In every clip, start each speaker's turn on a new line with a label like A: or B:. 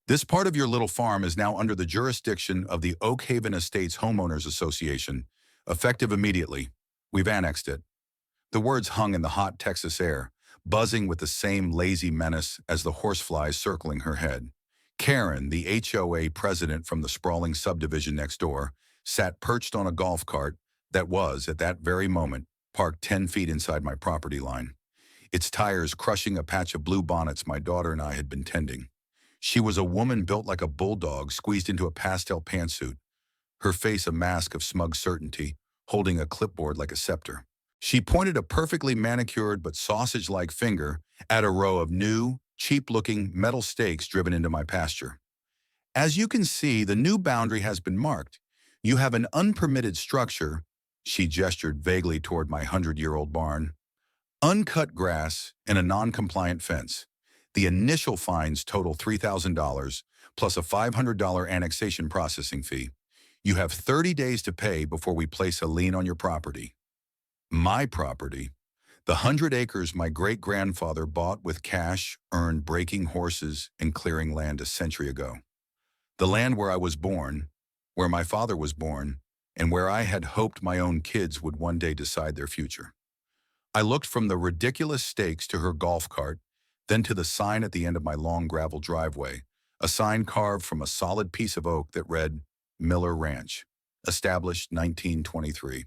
A: This part of your little farm is now under the jurisdiction of the Oakhaven Estates Homeowners Association, effective immediately. We've annexed it. The words hung in the hot Texas air, buzzing with the same lazy menace as the horseflies circling her head. Karen, the HOA president from the sprawling subdivision next door, sat perched on a golf cart that was, at that very moment, parked 10 feet inside my property line, its tires crushing a patch of bluebonnets my daughter and I had been tending. She was a woman built like a bulldog squeezed into a pastel pantsuit, her face a mask of smug certainty, holding a clipboard like a scepter. She pointed a perfectly manicured but sausage-like finger at a row of new, cheap-looking metal stakes driven into my pasture. As you can see, the new boundary has been marked. You have an unpermitted structure, she gestured vaguely toward my 100-year-old barn, uncut grass, and a non-compliant fence. The initial fines total $3,000 plus a $500 annexation processing fee. You have 30 days to pay before we place a lien on your property. My property, the 100 acres my great-grandfather bought with cash earned breaking horses and clearing land a century ago. The land where I was born, where my father was born, and where I had hoped my own kids would one day decide their future. I looked from the ridiculous stakes to her golf cart, then to the sign at the end of my long gravel driveway, a sign carved from a solid piece of oak that read, Miller Ranch, established 1923.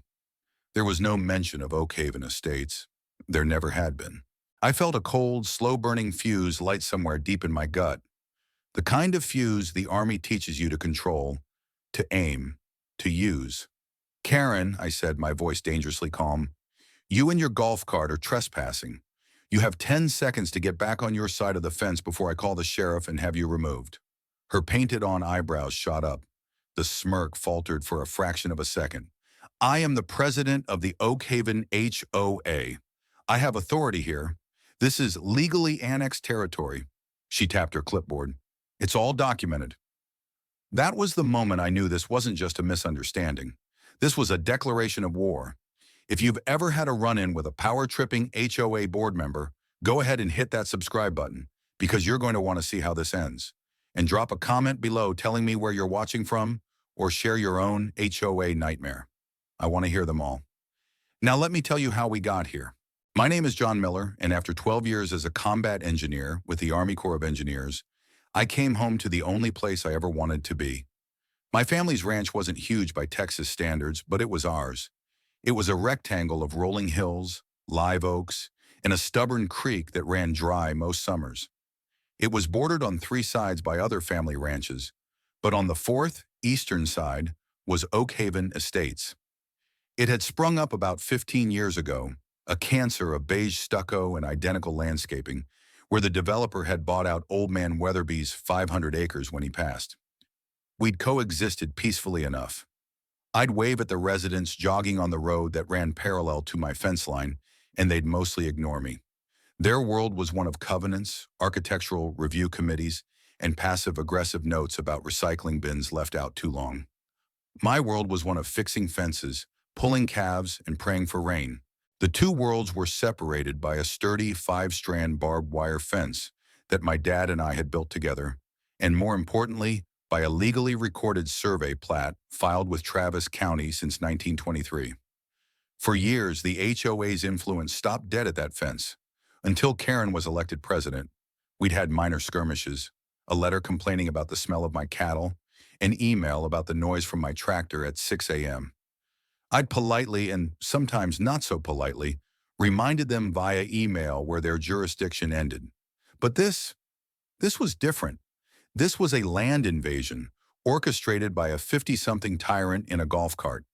A: There was no mention of Oakhaven Estates. There never had been. I felt a cold, slow-burning fuse light somewhere deep in my gut. The kind of fuse the Army teaches you to control, to aim, to use. Karen, I said, my voice dangerously calm, you and your golf cart are trespassing. You have 10 seconds to get back on your side of the fence before I call the sheriff and have you removed. Her painted-on eyebrows shot up. The smirk faltered for a fraction of a second. I am the president of the Oakhaven HOA. I have authority here. This is legally annexed territory. She tapped her clipboard. It's all documented. That was the moment I knew this wasn't just a misunderstanding. This was a declaration of war. If you've ever had a run-in with a power-tripping HOA board member, go ahead and hit that subscribe button, because you're going to want to see how this ends. And drop a comment below telling me where you're watching from, or share your own HOA nightmare. I want to hear them all. Now let me tell you how we got here. My name is John Miller, and after 12 years as a combat engineer with the Army Corps of Engineers, I came home to the only place I ever wanted to be. My family's ranch wasn't huge by Texas standards, but it was ours. It was a rectangle of rolling hills, live oaks, and a stubborn creek that ran dry most summers. It was bordered on 3 sides by other family ranches, but on the 4th, eastern side, was Oakhaven Estates. It had sprung up about 15 years ago, a cancer of beige stucco and identical landscaping, where the developer had bought out Old Man Weatherby's 500 acres when he passed. We'd coexisted peacefully enough. I'd wave at the residents jogging on the road that ran parallel to my fence line, and they'd mostly ignore me. Their world was one of covenants, architectural review committees, and passive-aggressive notes about recycling bins left out too long. My world was one of fixing fences, pulling calves, and praying for rain. The two worlds were separated by a sturdy 5-strand barbed wire fence that my dad and I had built together, and more importantly, by a legally recorded survey plat filed with Travis County since 1923. For years, the HOA's influence stopped dead at that fence. Until Karen was elected president, we'd had minor skirmishes, a letter complaining about the smell of my cattle, an email about the noise from my tractor at 6 a.m. I'd politely, and sometimes not so politely, reminded them via email where their jurisdiction ended. But this was different. This was a land invasion, orchestrated by a 50-something tyrant in a golf cart.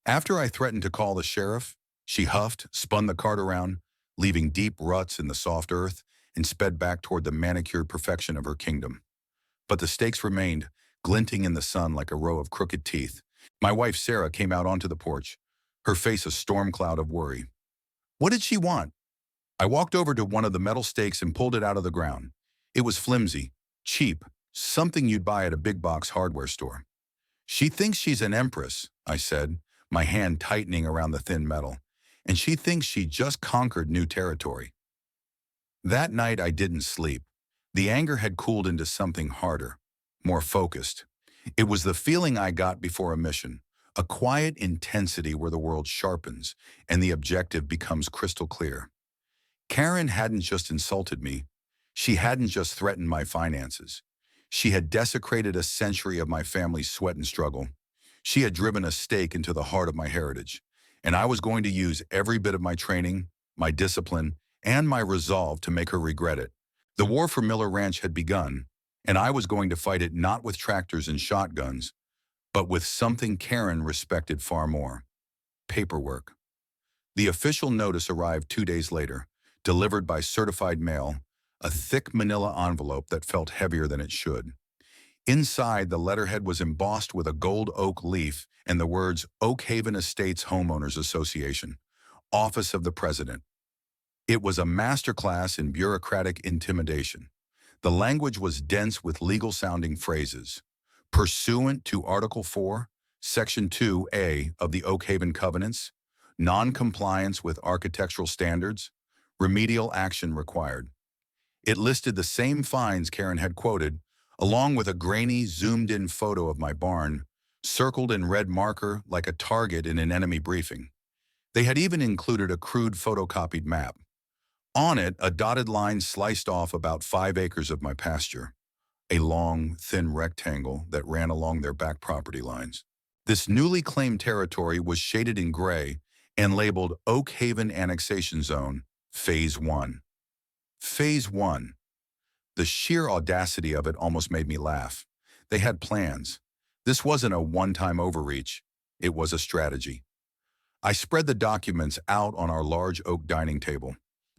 A: After I threatened to call the sheriff, she huffed, spun the cart around, leaving deep ruts in the soft earth, and sped back toward the manicured perfection of her kingdom. But the stakes remained, glinting in the sun like a row of crooked teeth. My wife Sarah came out onto the porch, her face a storm cloud of worry. What did she want? I walked over to one of the metal stakes and pulled it out of the ground. It was flimsy, cheap, something you'd buy at a big box hardware store. She thinks she's an empress, I said, my hand tightening around the thin metal, and she thinks she just conquered new territory. That night I didn't sleep. The anger had cooled into something harder, more focused. It was the feeling I got before a mission, a quiet intensity where the world sharpens and the objective becomes crystal clear. Karen hadn't just insulted me. She hadn't just threatened my finances. She had desecrated a century of my family's sweat and struggle. She had driven a stake into the heart of my heritage, and I was going to use every bit of my training, my discipline, and my resolve to make her regret it. The war for Miller Ranch had begun, and I was going to fight it not with tractors and shotguns, but with something Karen respected far more: paperwork. The official notice arrived 2 days later, delivered by certified mail, a thick manila envelope that felt heavier than it should. Inside, the letterhead was embossed with a gold oak leaf and the words Oakhaven Estates Homeowners Association, Office of the President. It was a masterclass in bureaucratic intimidation. The language was dense with legal-sounding phrases. Pursuant to Article 4, Section 2A of the Oakhaven Covenants, non-compliance with architectural standards, remedial action required. It listed the same fines Karen had quoted, along with a grainy, zoomed-in photo of my barn, circled in red marker like a target in an enemy briefing. They had even included a crude photocopied map. On it, a dotted line sliced off about 5 acres of my pasture, a long, thin rectangle that ran along their back property lines. This newly claimed territory was shaded in gray and labeled Oakhaven Annexation Zone, Phase 1. Phase 1. The sheer audacity of it almost made me laugh. They had plans. This wasn't a one-time overreach. It was a strategy. I spread the documents out on our large oak dining table,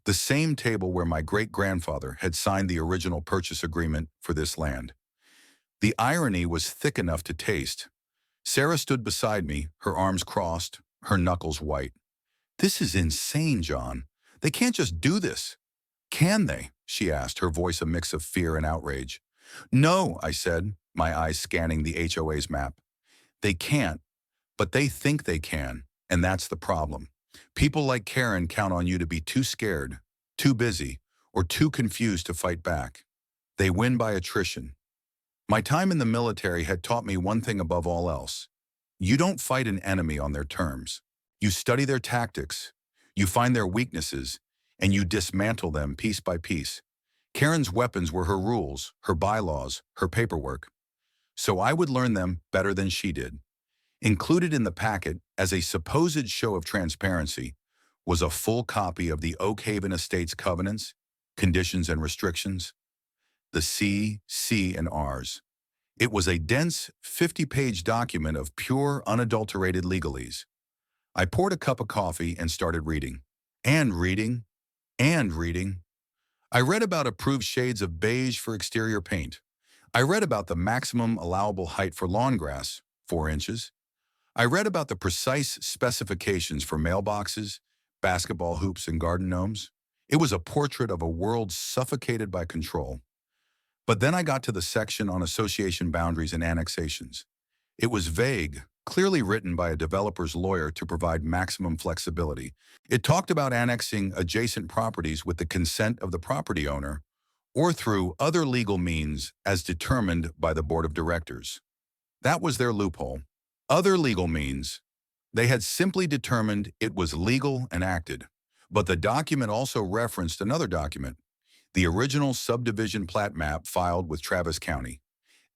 A: the same table where my great-grandfather had signed the original purchase agreement for this land. The irony was thick enough to taste. Sarah stood beside me, her arms crossed, her knuckles white. "This is insane, John. They can't just do this." "Can they?" she asked, her voice a mix of fear and outrage. "No," I said, my eyes scanning the HOA's map. "They can't, but they think they can, and that's the problem. People like Karen count on you to be too scared, too busy, or too confused to fight back. They win by attrition. My time in the military had taught me one thing above all else. You don't fight an enemy on their terms. You study their tactics, you find their weaknesses, and you dismantle them piece by piece. Karen's weapons were her rules, her bylaws, her paperwork. So I would learn them better than she did. Included in the packet, as a supposed show of transparency, was a full copy of the Oakhaven Estates Covenants, Conditions and Restrictions, the C, C, and Rs. It was a dense, 50-page document of pure, unadulterated legalese. I poured a cup of coffee and started reading. And reading. And reading. I read about approved shades of beige for exterior paint. I read about the maximum allowable height for lawn grass, 4 inches. I read about the precise specifications for mailboxes, basketball hoops, and garden gnomes. It was a portrait of a world suffocated by control. But then I got to the section on association boundaries and annexations. It was vague, clearly written by a developer's lawyer to provide maximum flexibility. It talked about annexing adjacent properties with the consent of the property owner or through other legal means as determined by the board of directors. That was their loophole. Other legal means. They had simply determined it was legal and acted. But the document also referenced another document, the original subdivision plat map filed with Travis County.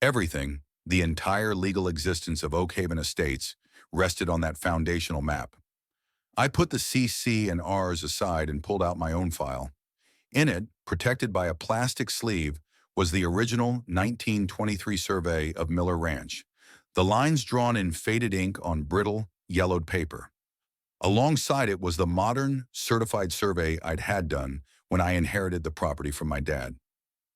A: Everything, the entire legal existence of Oakhaven Estates, rested on that foundational map. I put the CC and Rs aside and pulled out my own file. In it, protected by a plastic sleeve, was the original 1923 survey of Miller Ranch, the lines drawn in faded ink on brittle, yellowed paper. Alongside it was the modern, certified survey I'd had done when I inherited the property from my dad.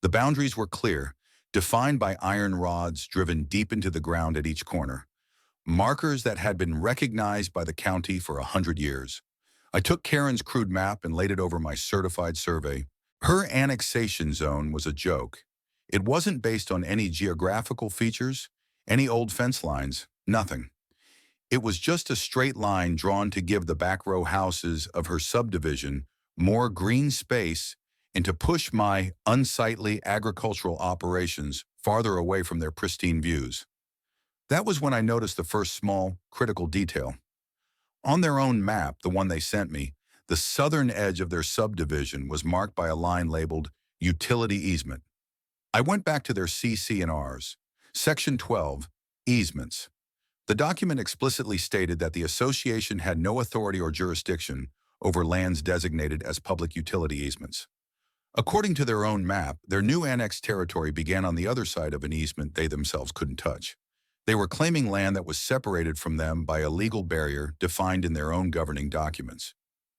A: The boundaries were clear, defined by iron rods driven deep into the ground at each corner, markers that had been recognized by the county for 100 years. I took Karen's crude map and laid it over my certified survey. Her annexation zone was a joke. It wasn't based on any geographical features, any old fence lines, nothing. It was just a straight line drawn to give the back row houses of her subdivision more green space and to push my unsightly agricultural operations farther away from their pristine views. That was when I noticed the first small, critical detail. On their own map, the one they sent me, the southern edge of their subdivision was marked by a line labeled Utility Easement. I went back to their CC&Rs. Section 12, Easements. The document explicitly stated that the association had no authority or jurisdiction over lands designated as public utility easements. According to their own map, their new annexed territory began on the other side of an easement they themselves couldn't touch. They were claiming land that was separated from them by a legal barrier defined in their own governing documents.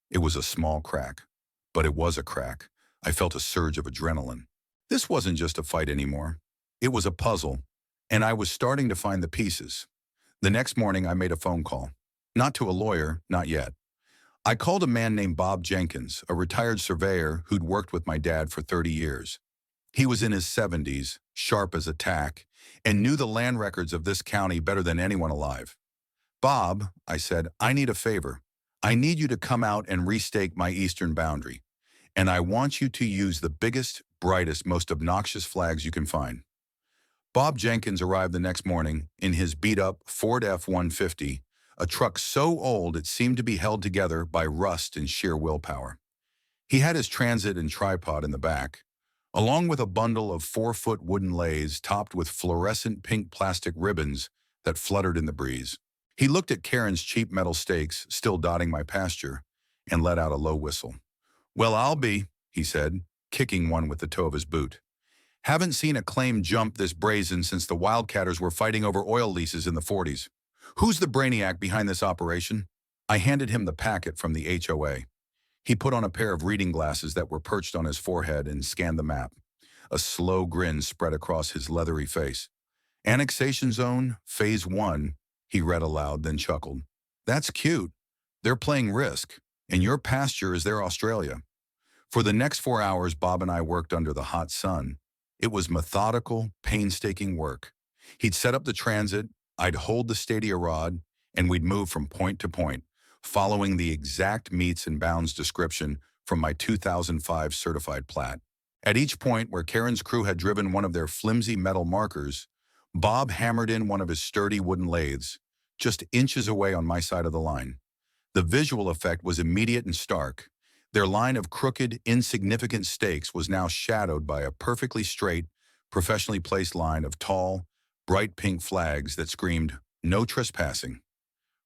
A: It was a small crack, but it was a crack. I felt a surge of adrenaline. This wasn't just a fight anymore. It was a puzzle, and I was starting to find the pieces. The next morning, I made a phone call. Not to a lawyer, not yet. I called a man named Bob Jenkins, a retired surveyor who'd worked with my dad for 30 years. He was in his 70s, sharp as a tack, and knew the land records of this county better than anyone alive. "Bob," I said, "I need a favor. I need you to come out and restake my eastern boundary. And I want you to use the biggest, brightest, most obnoxious flags you can find." Bob Jenkins arrived the next morning in his beat-up Ford F-150, a truck so old it seemed to be held together by rust and sheer willpower. He had his transit and tripod in the back, along with a bundle of 4-foot wooden laths topped with fluorescent pink plastic ribbons that fluttered in the breeze. He looked at Karen's cheap metal stakes still dotting my pasture and let out a low whistle. "Well, I'll be," he said, kicking one with the toe of his boot. "Haven't seen a claim jump this brazen since the wildcatters were fighting over oil leases in the 40s. Who's the brainiac behind this operation?" I handed him the packet from the HOA. He put on a pair of reading glasses that were perched on his forehead and scanned the map. A slow grin spread across his leathery face. "Annexation Zone, Phase 1, he read aloud, then chuckled. "That's cute. They're playing Risk, and your pasture is their Australia." For the next 4 hours, Bob and I worked under the hot sun. It was methodical, painstaking work. He'd set up the transit, I'd hold the stadia rod, and we'd move from point to point, following the exact meets and bounds description from my 2005 certified plat. At each point where Karen's crew had driven one of their flimsy metal markers, Bob hammered in one of his sturdy wooden lathes, just inches away on my side of the line. The visual effect was immediate and stark. Their line of crooked, insignificant stakes was now shadowed by a perfectly straight, professionally placed line of tall, bright pink flags that screamed, "No trespassing."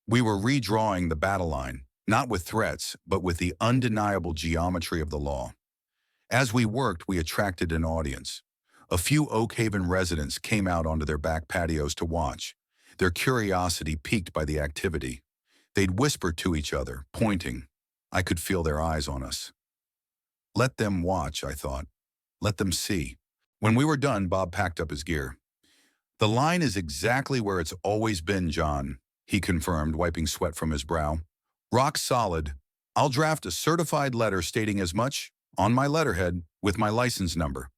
A: We were redrawing the battle line, not with threats, but with the undeniable geometry of the law. As we worked, we attracted an audience. A few Oakhaven residents came out onto their back patios to watch, their curiosity piqued by the activity. They'd whisper to each other, pointing. I could feel their eyes on us. Let them watch, I thought. Let them see. When we were done, Bob packed up his gear. "The line is exactly where it's always been, John," he confirmed, wiping sweat from his brow. "Rock solid. I'll draft a certified letter stating as much, on my letterhead, with my license number.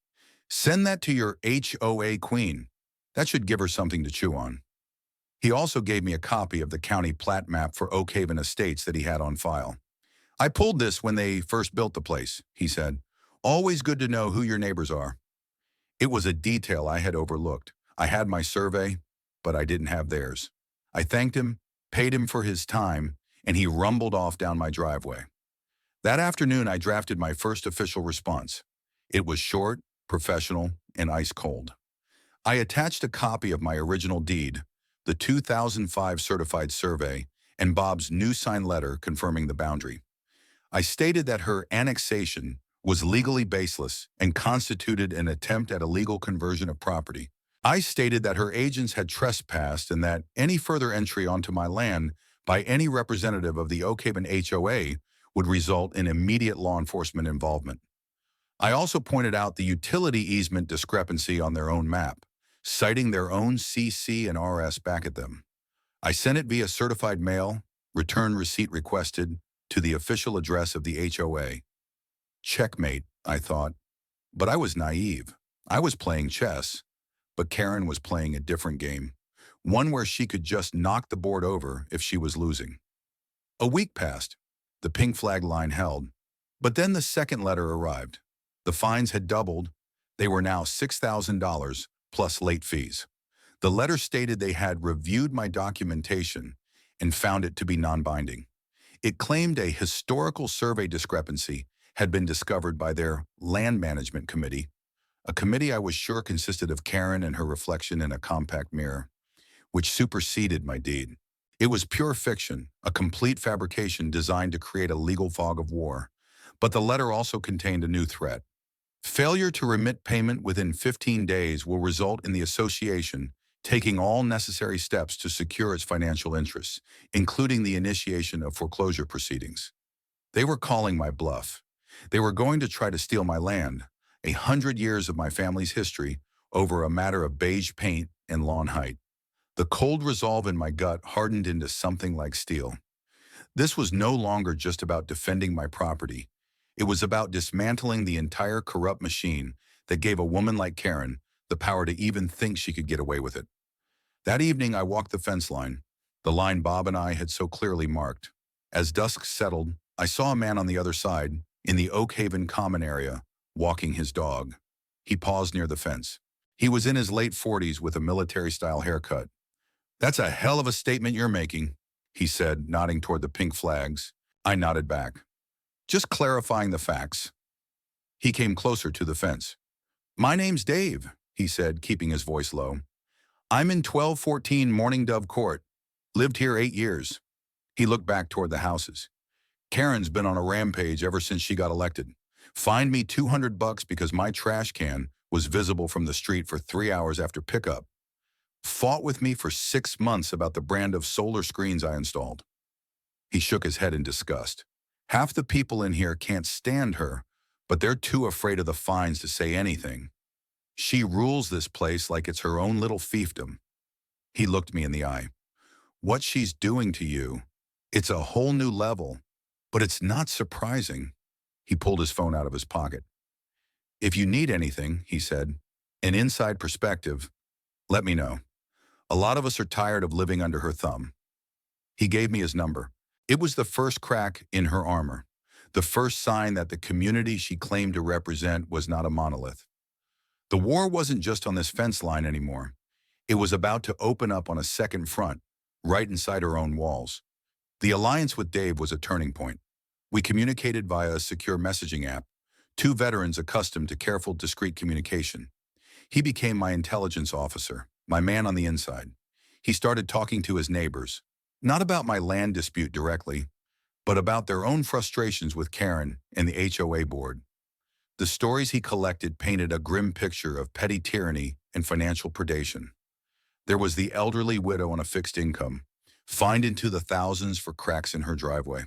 A: Send that to your HOA queen. That should give her something to chew on." He also gave me a copy of the county plat map for Oakhaven Estates that he had on file. "I pulled this when they first built the place," he said. "Always good to know who your neighbors are." It was a detail I had overlooked. I had my survey, but I didn't have theirs. I thanked him, paid him for his time, and he rumbled off down my driveway. That afternoon, I drafted my first official response. It was short, professional, and ice cold. I attached a copy of my original deed, the 2005 certified survey, and Bob's new signed letter confirming the boundary. I stated that her annexation was legally baseless and constituted an attempt at illegal conversion of property. I stated that her agents had trespassed and that any further entry onto my land by any representative of the Oakhaven HOA would result in immediate law enforcement involvement. I also pointed out the utility easement discrepancy on their own map, citing their own CC and RS back at them. I sent it via certified mail, return receipt requested, to the official address of the HOA. Checkmate, I thought. But I was naive. I was playing chess. But Karen was playing a different game, one where she could just knock the board over if she was losing. A week passed. The pink flag line held. But then the second letter arrived. The fines had doubled. They were now $6,000 plus late fees. The letter stated they had reviewed my documentation and found it to be non-binding. It claimed a historical survey discrepancy had been discovered by their land management committee, a committee I was sure consisted of Karen and her reflection in a compact mirror, which superseded my deed. It was pure fiction, a complete fabrication designed to create a legal fog of war. But the letter also contained a new threat. Failure to remit payment within 15 days will result in the association taking all necessary steps to secure its financial interests, including the initiation of foreclosure proceedings. They were calling my bluff. They were going to try to steal my land, 100 years of my family's history, over a matter of beige paint and lawn height. The cold resolve in my gut hardened into something like steel. This was no longer just about defending my property. It was about dismantling the entire corrupt machine that gave a woman like Karen the power to even think she could get away with it. That evening, I walked the fence line, the line Bob and I had so clearly marked. As dusk settled, I saw a man on the other side, in the Oakhaven common area, walking his dog. He paused near the fence. He was in his late 40s with a military-style haircut. "That's a hell of a statement you're making," he said, nodding toward the pink flags. I nodded back. "Just clarifying the facts." He came closer to the fence. "My name's Dave," he said, keeping his voice low. "I'm in 1214 Morning Dove Court. Lived here 8 years." He looked back toward the houses. "Karen's been on a rampage ever since she got elected. Fined me $200 because my trash can was visible from the street for 3 hours after pickup. Fought with me for 6 months about the brand of solar screens I installed." He shook his head in disgust. "Half the people in here can't stand her, but they're too afraid of the fines to say anything. She rules this place like it's her own little fiefdom." He looked me in the eye. "What she's doing to you, it's a whole new level, but it's not surprising." He pulled his phone out of his pocket. "If you need anything," he said, "an inside perspective, let me know. A lot of us are tired of living under her thumb." He gave me his number. It was the first crack in her armor, the first sign that the community she claimed to represent was not a monolith. The war wasn't just on this fence line anymore. It was about to open up on a second front, right inside her own walls. The alliance with Dave was a turning point. We communicated via a secure messaging app, two veterans accustomed to careful, discreet communication. He became my intelligence officer, my man on the inside. He started talking to his neighbors, not about my land dispute directly, but about their own frustrations with Karen and the HOA board. The stories he collected painted a grim picture of petty tyranny and financial predation. There was the elderly widow on a fixed income, fined into the thousands for cracks in her driveway.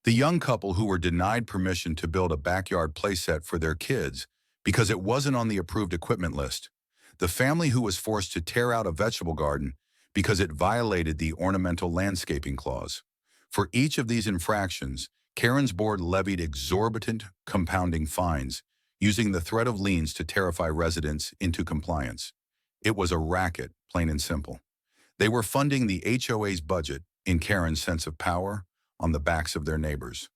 A: The young couple who were denied permission to build a backyard playset for their kids because it wasn't on the approved equipment list. The family who was forced to tear out a vegetable garden because it violated the ornamental landscaping clause. For each of these infractions, Karen's board levied exorbitant compounding fines, using the threat of liens to terrify residents into compliance. It was a racket, plain and simple. They were funding the HOA's budget, in Karen's sense of power, on the backs of their neighbors.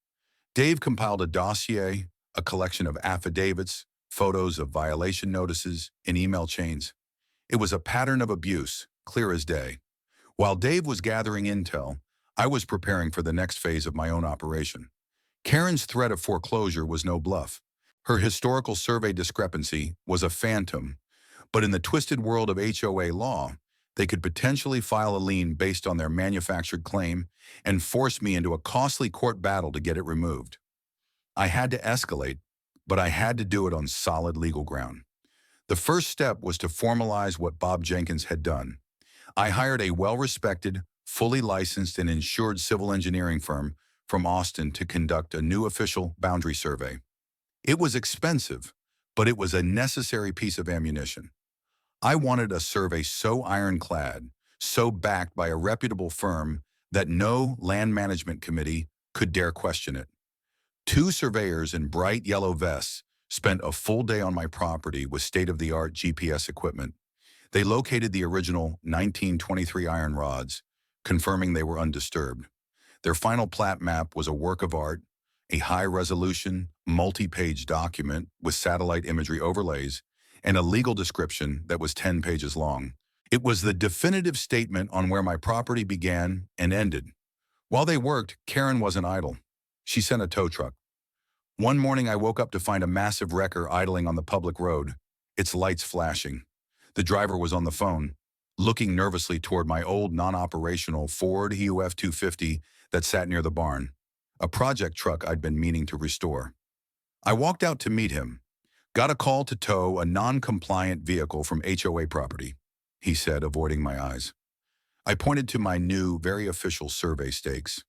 A: Dave compiled a dossier, a collection of affidavits, photos of violation notices, and email chains. It was a pattern of abuse, clear as day. While Dave was gathering intel, I was preparing for the next phase of my own operation. Karen's threat of foreclosure was no bluff. Her historical survey discrepancy was a phantom, but in the twisted world of HOA law, they could potentially file a lien based on their manufactured claim and force me into a costly court battle to get it removed. I had to escalate, but I had to do it on solid legal ground. The first step was to formalize what Bob Jenkins had done. I hired a well-respected, fully licensed and insured civil engineering firm from Austin to conduct a new official boundary survey. It was expensive, but it was a necessary piece of ammunition. I wanted a survey so ironclad, so backed by a reputable firm that no land management committee could dare question it. 2 surveyors in bright yellow vests spent a full day on my property with state-of-the-art GPS equipment. They located the original 1923 iron rods, confirming they were undisturbed. Their final plat map was a work of art, a high-resolution, multi-page document with satellite imagery overlays, and a legal description that was 10 pages long. It was the definitive statement on where my property began and ended. While they worked, Karen wasn't idle. She sent a tow truck. One morning I woke up to find a massive wrecker idling on the public road, its lights flashing. The driver was on the phone, looking nervously toward my old non-operational Ford HOA F-250 that sat near the barn, a project truck I'd been meaning to restore. I walked out to meet him. "Got a call to tow a non-compliant vehicle from HOA property," he said, avoiding my eyes. I pointed to my new, very official survey stakes.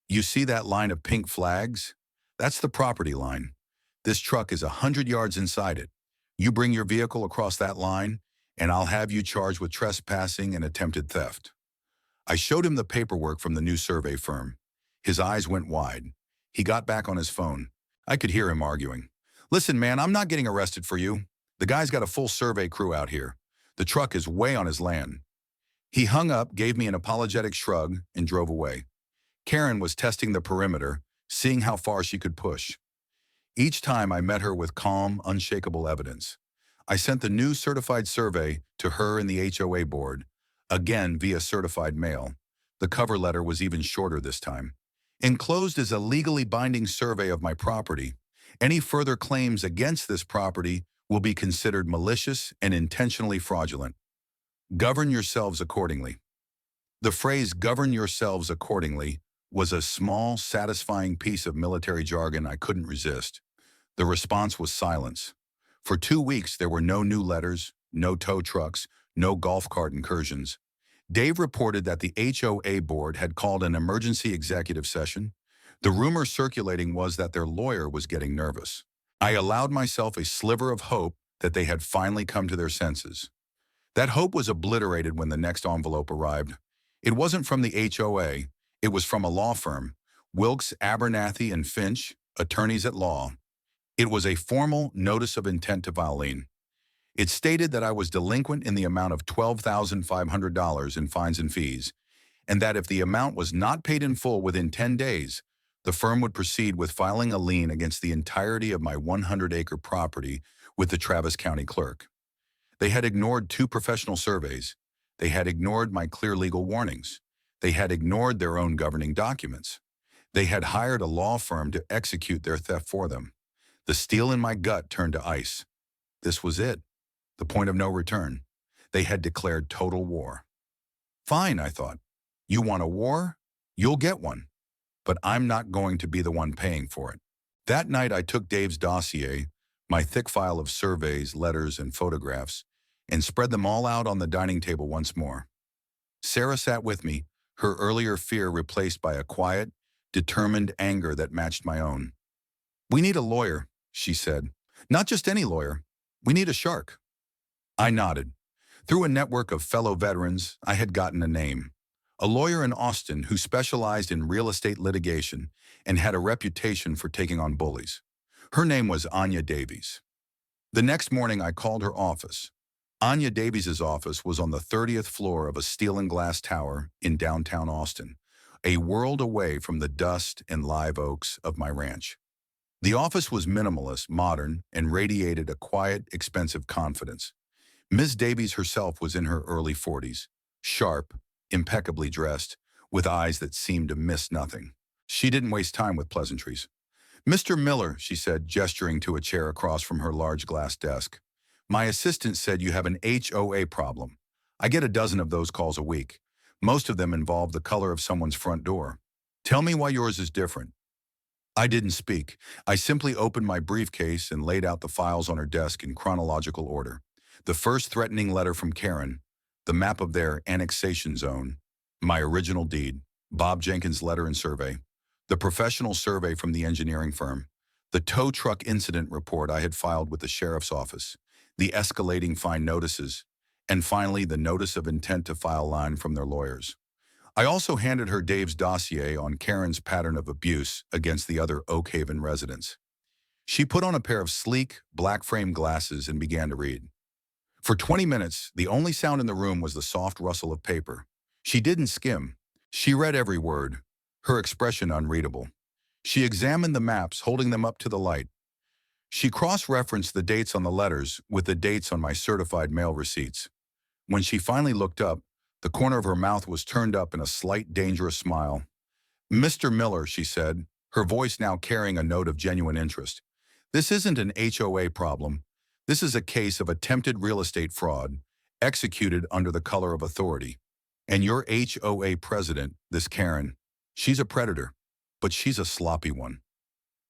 A: "You see that line of pink flags? That's the property line. This truck is 100 yards inside it. You bring your vehicle across that line, and I'll have you charged with trespassing and attempted theft." I showed him the paperwork from the new survey firm. His eyes went wide. He got back on his phone. I could hear him arguing. "Listen, man, I'm not getting arrested for you. The guy's got a full survey crew out here. The truck is way on his land." He hung up, gave me an apologetic shrug, and drove away. Karen was testing the perimeter, seeing how far she could push. Each time I met her with calm, unshakable evidence. I sent the new certified survey to her and the HOA board, again via certified mail. The cover letter was even shorter this time. "Enclosed is a legally binding survey of my property. Any further claims against this property will be considered malicious and intentionally fraudulent. Govern yourselves accordingly." The phrase "govern yourselves accordingly" was a small, satisfying piece of military jargon I couldn't resist. The response was silence. For 2 weeks, there were no new letters, no tow trucks, no golf cart incursions. Dave reported that the HOA board had called an emergency executive session. The rumor circulating was that their lawyer was getting nervous. I allowed myself a sliver of hope that they had finally come to their senses. That hope was obliterated when the next envelope arrived. It wasn't from the HOA, it was from a law firm, Wilkes, Abernathy and Finch, attorneys at law. It was a formal notice of intent to file lien. It stated that I was delinquent in the amount of $12,500 in fines and fees, and that if the amount was not paid in full within 10 days, the firm would proceed with filing a lien against the entirety of my 100-acre property with the Travis County clerk. They had ignored 2 professional surveys. They had ignored my clear legal warnings. They had ignored their own governing documents. They had hired a law firm to execute their theft for them. The steel in my gut turned to ice. This was it, the point of no return. They had declared total war. Fine, I thought. You want a war? You'll get one. But I'm not going to be the one paying for it. That night I took Dave's dossier, my thick file of surveys, letters, and photographs, and spread them all out on the dining table once more. Sarah sat with me, her earlier fear replaced by a quiet, determined anger that matched my own. "We need a lawyer," she said. "Not just any lawyer. We need a shark." I nodded. Through a network of fellow veterans, I had gotten a name. A lawyer in Austin who specialized in real estate litigation and had a reputation for taking on bullies. Her name was Anya Davies. The next morning I called her office. Anya Davies' office was on the 30th floor of a steel and glass tower in downtown Austin, a world away from the dust and live oaks of my ranch. The office was minimalist, modern, and radiated a quiet, expensive confidence. Ms. Davies herself was in her early 40s, sharp, impeccably dressed, with eyes that seemed to miss nothing. She didn't waste time with pleasantries. "Mr. Miller," she said, gesturing to a chair across from her large glass desk. "My assistant said you have an HOA problem. I get a dozen of those calls a week. Most of them involve the color of someone's front door. Tell me why yours is different." I didn't speak. I simply opened my briefcase and laid out the files on her desk in chronological order. The first threatening letter from Karen, the map of their annexation zone, my original deed, Bob Jenkins' letter and survey, the professional survey from the engineering firm, the tow truck incident report I had filed with the sheriff's office, the escalating fine notices, and finally the notice of intent to file line from their lawyers. I also handed her Dave's dossier on Karen's pattern of abuse against the other Oakhaven residents. She put on a pair of sleek, black-framed glasses and began to read. For 20 minutes, the only sound in the room was the soft rustle of paper. She didn't skim. She read every word, her expression unreadable. She examined the maps, holding them up to the light. She cross-referenced the dates on the letters with the dates on my certified mail receipts. When she finally looked up, the corner of her mouth was turned up in a slight, dangerous smile. "Mr. Miller," she said, her voice now carrying a note of genuine interest. "This isn't an HOA problem. This is a case of attempted real estate fraud, executed under the color of authority. And your HOA president, this Karen, she's a predator, but she's a sloppy one."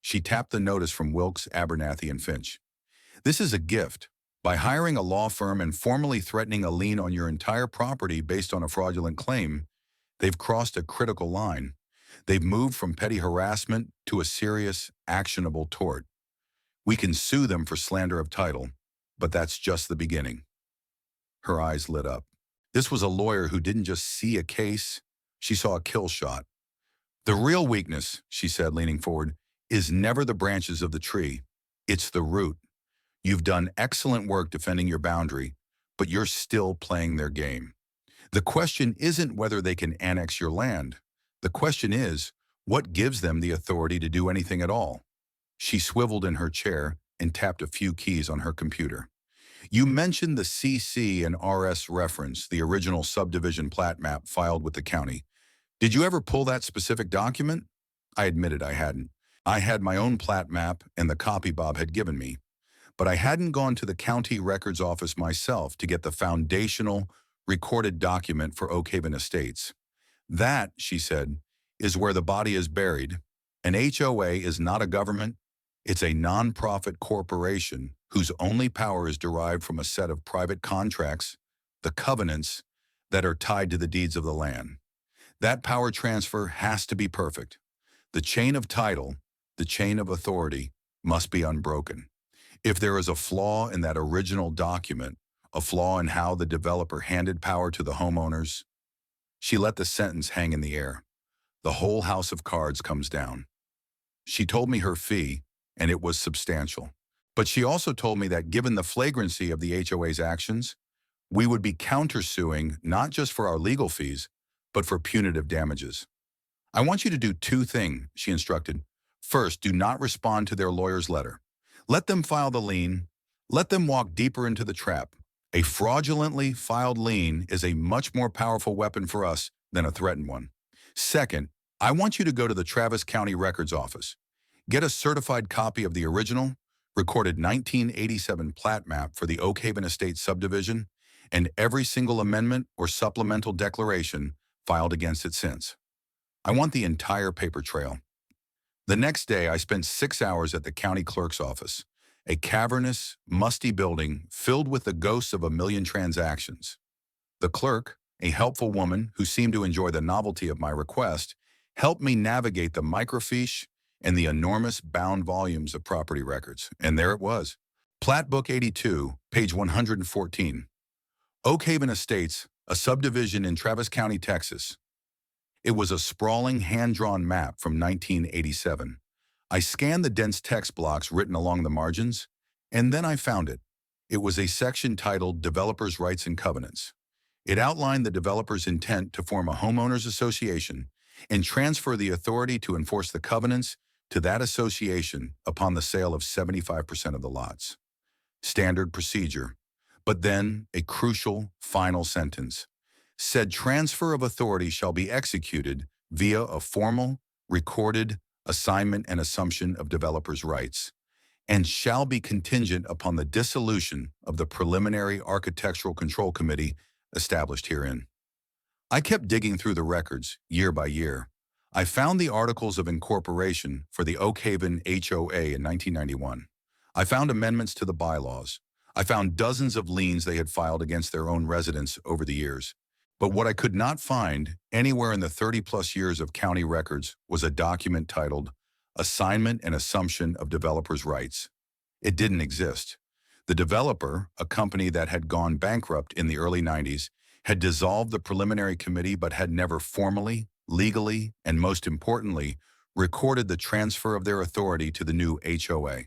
A: She tapped the notice from Wilkes, Abernathy, and Finch. "This is a gift. By hiring a law firm and formally threatening a lien on your entire property based on a fraudulent claim, they've crossed a critical line. They've moved from petty harassment to a serious, actionable tort. We can sue them for slander of title, but that's just the beginning." Her eyes lit up. This was a lawyer who didn't just see a case, she saw a kill shot. "The real weakness," she said, leaning forward, "is never the branches of the tree. It's the root. You've done excellent work defending your boundary, but you're still playing their game. The question isn't whether they can annex your land. The question is, what gives them the authority to do anything at all?" She swiveled in her chair and tapped a few keys on her computer. "You mentioned the CC and RS reference, the original subdivision plat map filed with the county. Did you ever pull that specific document?" I admitted I hadn't. I had my own plat map and the copy Bob had given me, but I hadn't gone to the county records office myself to get the foundational, recorded document for Oakhaven Estates. "That," she said, "is where the body is buried. An HOA is not a government. It's a non-profit corporation whose only power is derived from a set of private contracts, the covenants, that are tied to the deeds of the land. That power transfer has to be perfect. The chain of title, the chain of authority, must be unbroken. If there is a flaw in that original document, a flaw in how the developer handed power to the homeowners," she let the sentence hang in the air, "the whole house of cards comes down." She told me her fee, and it was substantial. But she also told me that given the flagrancy of the HOA's actions, we would be countersuing not just for our legal fees, but for punitive damages. "I want you to do two things," she instructed. "First, do not respond to their lawyer's letter. Let them file the lien. Let them walk deeper into the trap. A fraudulently filed lien is a much more powerful weapon for us than a threatened one. Second, I want you to go to the Travis County Records Office. Get a certified copy of the original, recorded 1987 plat map for the Oakhaven Estates Subdivision, and every single amendment or supplemental declaration filed against it since. I want the entire paper trail." The next day, I spent 6 hours at the county clerk's office, a cavernous, musty building filled with the ghosts of a million transactions. The clerk, a helpful woman who seemed to enjoy the novelty of my request, helped me navigate the microfiche and the enormous bound volumes of property records. And there it was. Plat Book 82, page 114. Oakhaven Estates, a subdivision in Travis County, Texas. It was a sprawling, hand-drawn map from 1987. I scanned the dense text blocks written along the margins, and then I found it. It was a section titled Developers' Rights and Covenants. It outlined the developer's intent to form a homeowners association and transfer the authority to enforce the covenants to that association upon the sale of 75% of the lots. Standard procedure. But then a crucial final sentence. Said transfer of authority shall be executed via a formal, recorded assignment and assumption of developers' rights, and shall be contingent upon the dissolution of the preliminary architectural control committee established herein. I kept digging through the records, year by year. I found the articles of incorporation for the Oakhaven HOA in 1991. I found amendments to the bylaws. I found dozens of liens they had filed against their own residents over the years. But what I could not find anywhere in the 30-plus years of county records was a document titled Assignment and Assumption of Developers' Rights. It didn't exist. The developer, a company that had gone bankrupt in the early 90s, had dissolved the preliminary committee but had never formally, legally, and most importantly, recorded the transfer of their authority to the new HOA.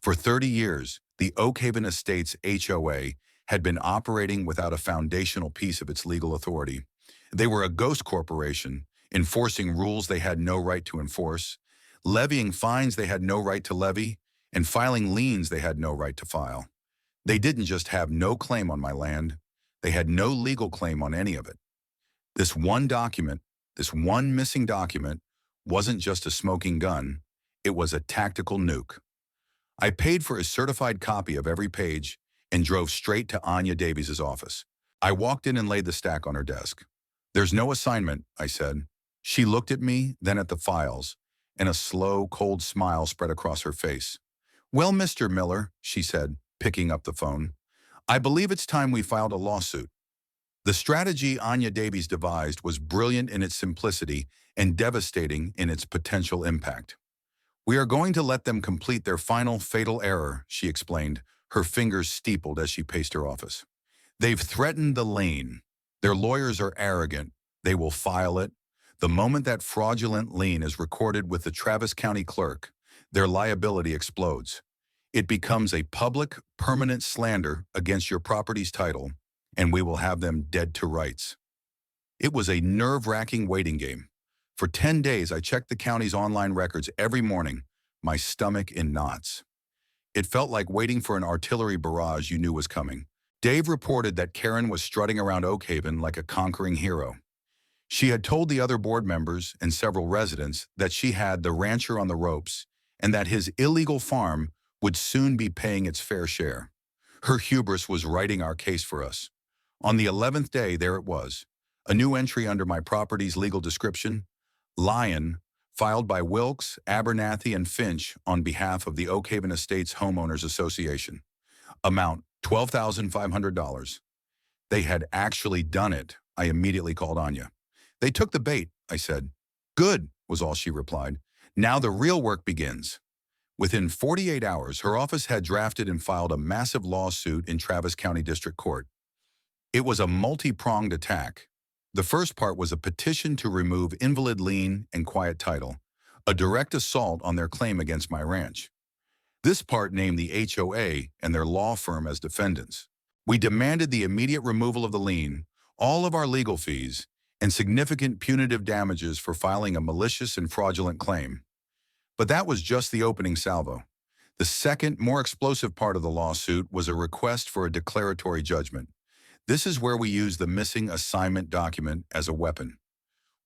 A: For 30 years, the Oakhaven Estates HOA had been operating without a foundational piece of its legal authority. They were a ghost corporation, enforcing rules they had no right to enforce, levying fines they had no right to levy, and filing liens they had no right to file. They didn't just have no claim on my land, they had no legal claim on any of it. This one document, this one missing document, wasn't just a smoking gun, it was a tactical nuke. I paid for a certified copy of every page and drove straight to Anya Davies's office. I walked in and laid the stack on her desk. "There's no assignment," I said. She looked at me, then at the files, and a slow, cold smile spread across her face. "Well, Mr. Miller," she said, picking up the phone, "I believe it's time we filed a lawsuit." The strategy Anya Davies devised was brilliant in its simplicity and devastating in its potential impact. "We are going to let them complete their final fatal error," she explained, her fingers steepled as she paced her office. "They've threatened the lien. Their lawyers are arrogant. They will file it. The moment that fraudulent lien is recorded with the Travis County clerk, their liability explodes. It becomes a public, permanent slander against your property's title, and we will have them dead to rights." It was a nerve-wracking waiting game. For 10 days, I checked the county's online records every morning, my stomach in knots. It felt like waiting for an artillery barrage you knew was coming. Dave reported that Karen was strutting around Oakhaven like a conquering hero. She had told the other board members and several residents that she had the rancher on the ropes and that his illegal farm would soon be paying its fair share. Her hubris was writing our case for us. On the 11th day, there it was, a new entry under my property's legal description, lien, filed by Wilkes, Abernathy, and Finch on behalf of the Oakhaven Estates Homeowners Association. Amount $12,500. They had actually done it. I immediately called Anya. "They took the bait," I said. "Good," was all she replied. "Now the real work begins." Within 48 hours, her office had drafted and filed a massive lawsuit in Travis County District Court. It was a multi-pronged attack. The first part was a petition to remove invalid lien and quiet title, a direct assault on their claim against my ranch. This part named the HOA and their law firm as defendants. We demanded the immediate removal of the lien, all of our legal fees, and significant punitive damages for filing a malicious and fraudulent claim. But that was just the opening salvo. The second, more explosive part of the lawsuit was a request for a declaratory judgment. This is where we used the missing assignment document as a weapon.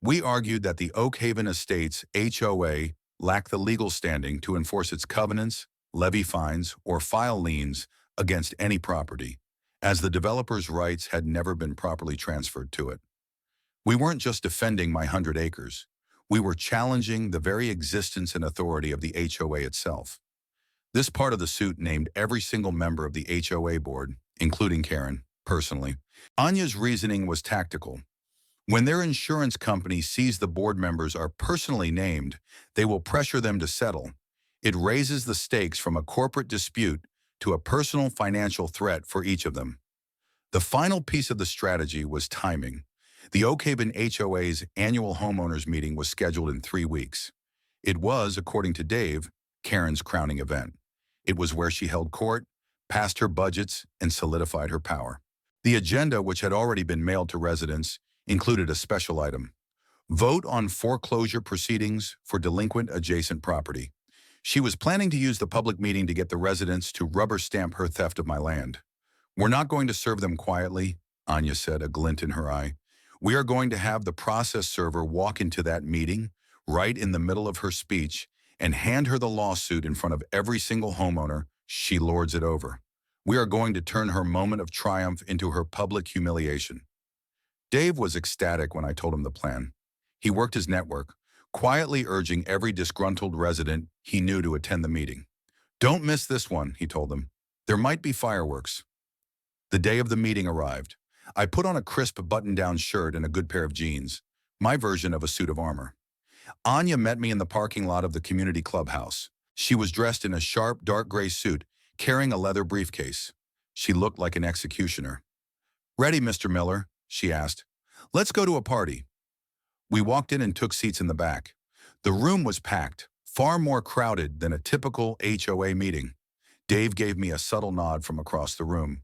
A: We argued that the Oakhaven Estates HOA lacked the legal standing to enforce its covenants, levy fines, or file liens against any property, as the developer's rights had never been properly transferred to it. We weren't just defending my 100 acres. We were challenging the very existence and authority of the HOA itself. This part of the suit named every single member of the HOA board, including Karen, personally. Anya's reasoning was tactical. When their insurance company sees the board members are personally named, they will pressure them to settle. It raises the stakes from a corporate dispute to a personal financial threat for each of them. The final piece of the strategy was timing. The Oakhaven HOA's annual homeowners meeting was scheduled in 3 weeks. It was, according to Dave, Karen's crowning event. It was where she held court, passed her budgets, and solidified her power. The agenda, which had already been mailed to residents, included a special item: vote on foreclosure proceedings for delinquent adjacent property. She was planning to use the public meeting to get the residents to rubber stamp her theft of my land. "We're not going to serve them quietly," Anya said, a glint in her eye. "We are going to have the process server walk into that meeting, right in the middle of her speech, and hand her the lawsuit in front of every single homeowner she lords it over. We are going to turn her moment of triumph into her public humiliation." Dave was ecstatic when I told him the plan. He worked his network, quietly urging every disgruntled resident he knew to attend the meeting. "Don't miss this one," he told them. "There might be fireworks." The day of the meeting arrived. I put on a crisp button-down shirt and a good pair of jeans, my version of a suit of armor. Anya met me in the parking lot of the community clubhouse. She was dressed in a sharp, dark gray suit, carrying a leather briefcase. She looked like an executioner. "Ready, Mr. Miller?" she asked. "Let's go to a party." We walked in and took seats in the back. The room was packed, far more crowded than a typical HOA meeting. Dave gave me a subtle nod from across the room.